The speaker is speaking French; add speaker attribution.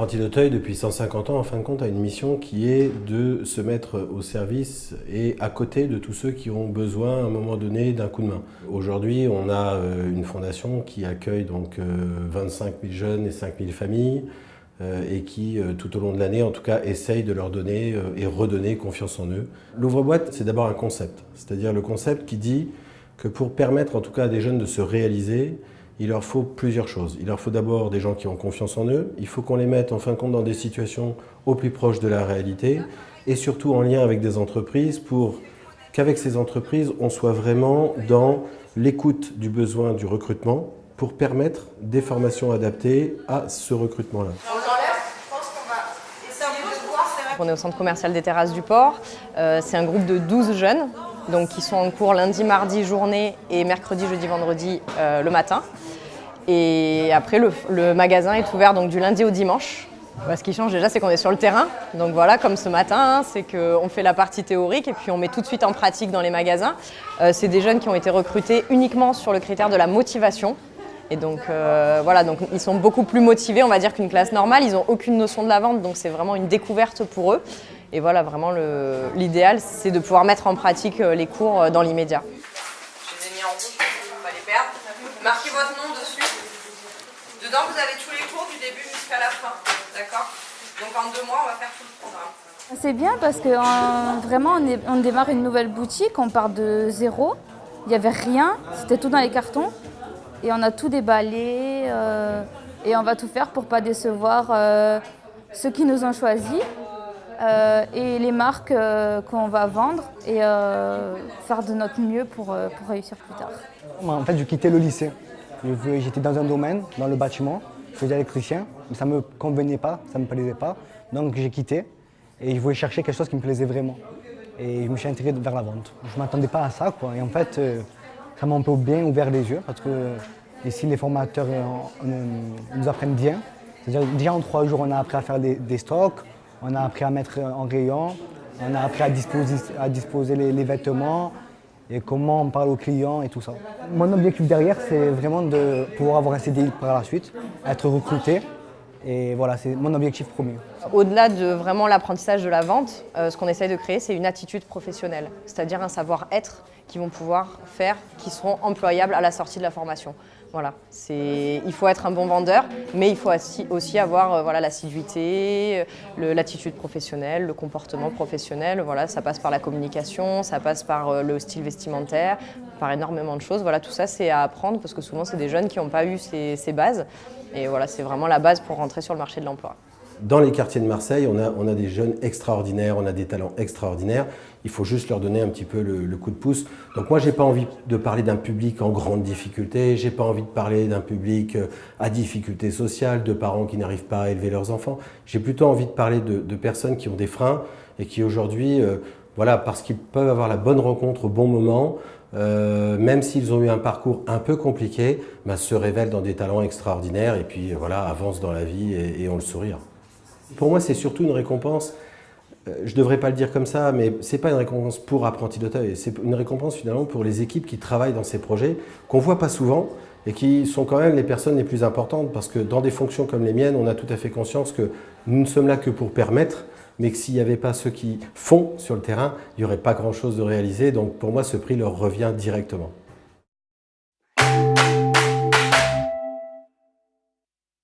Speaker 1: Apprenti d'Auteuil, depuis 150 ans, en fin de compte, a une mission qui est de se mettre au service et à côté de tous ceux qui ont besoin, à un moment donné, d'un coup de main. Aujourd'hui, on a une fondation qui accueille donc 25 000 jeunes et 5 000 familles et qui, tout au long de l'année, en tout cas, essaye de leur donner et redonner confiance en eux. L'ouvre-boîte, c'est d'abord un concept, c'est-à-dire le concept qui dit que pour permettre, en tout cas, à des jeunes de se réaliser, il leur faut plusieurs choses. Il leur faut d'abord des gens qui ont confiance en eux. Il faut qu'on les mette en fin de compte dans des situations au plus proches de la réalité et surtout en lien avec des entreprises pour qu'avec ces entreprises, on soit vraiment dans l'écoute du besoin du recrutement pour permettre des formations adaptées à ce recrutement-là.
Speaker 2: On est au centre commercial des Terrasses du Port. C'est un groupe de 12 jeunes donc, qui sont en cours lundi, mardi, journée et mercredi, jeudi, vendredi le matin. Et après, le magasin est ouvert donc, du lundi au dimanche. Ce qui change déjà, c'est qu'on est sur le terrain. Donc voilà, comme ce matin, c'est qu'on fait la partie théorique et puis on met tout de suite en pratique dans les magasins. C'est des jeunes qui ont été recrutés uniquement sur le critère de la motivation. Et donc voilà, donc ils sont beaucoup plus motivés, on va dire, qu'une classe normale. Ils n'ont aucune notion de la vente, donc c'est vraiment une découverte pour eux. Et voilà, vraiment l'idéal, c'est de pouvoir mettre en pratique les cours dans l'immédiat.
Speaker 3: Je les ai mis en rouge, on va les perdre. Marquez votre nom dessus. Dedans, vous avez tous les cours du début jusqu'à la fin, d'accord? Donc en 2 mois, on va faire tout le programme.
Speaker 4: C'est bien parce que vraiment, on démarre une nouvelle boutique, on part de zéro. Il n'y avait rien, c'était tout dans les cartons. Et on a tout déballé et on va tout faire pour ne pas décevoir ceux qui nous ont choisis et les marques qu'on va vendre et faire de notre mieux pour réussir plus tard.
Speaker 5: En fait, je quittais le lycée. J'étais dans un domaine, dans le bâtiment, je faisais électricien, mais ça ne me convenait pas, ça ne me plaisait pas. Donc j'ai quitté et je voulais chercher quelque chose qui me plaisait vraiment. Et je me suis intégré vers la vente. Je ne m'attendais pas à ça, quoi. Et en fait, ça m'a un peu bien ouvert les yeux parce que ici les formateurs nous apprennent bien. C'est-à-dire déjà en 3 jours on a appris à faire des stocks, on a appris à mettre en rayon, on a appris à disposer les vêtements et comment on parle aux clients et tout ça. Mon objectif derrière c'est vraiment de pouvoir avoir un CDI par la suite, être recruté. Et voilà, c'est mon objectif premier.
Speaker 2: Au-delà de vraiment l'apprentissage de la vente, ce qu'on essaye de créer, c'est une attitude professionnelle, c'est-à-dire un savoir-être qu'ils vont pouvoir faire, qui seront employables à la sortie de la formation. Voilà, il faut être un bon vendeur, mais il faut aussi avoir l'assiduité, l'attitude professionnelle, le comportement professionnel. Voilà, ça passe par la communication, ça passe par le style vestimentaire, par énormément de choses. Voilà, tout ça, c'est à apprendre parce que souvent, c'est des jeunes qui n'ont pas eu ces bases. Et voilà, c'est vraiment la base pour rentrer sur le marché de l'emploi.
Speaker 1: Dans les quartiers de Marseille, on a des jeunes extraordinaires, on a des talents extraordinaires. Il faut juste leur donner un petit peu le coup de pouce. Donc moi, j'ai pas envie de parler d'un public en grande difficulté. J'ai pas envie de parler d'un public à difficulté sociale, de parents qui n'arrivent pas à élever leurs enfants. J'ai plutôt envie de parler de personnes qui ont des freins et qui aujourd'hui, voilà, parce qu'ils peuvent avoir la bonne rencontre au bon moment, même s'ils ont eu un parcours un peu compliqué, se révèlent dans des talents extraordinaires et puis voilà, avancent dans la vie et ont le sourire. Pour moi, c'est surtout une récompense, je ne devrais pas le dire comme ça, mais ce n'est pas une récompense pour Apprenti d'Auteuil, c'est une récompense finalement pour les équipes qui travaillent dans ces projets, qu'on ne voit pas souvent et qui sont quand même les personnes les plus importantes parce que dans des fonctions comme les miennes, on a tout à fait conscience que nous ne sommes là que pour permettre, mais que s'il n'y avait pas ceux qui font sur le terrain, il n'y aurait pas grand-chose de réalisé. Donc pour moi, ce prix leur revient directement.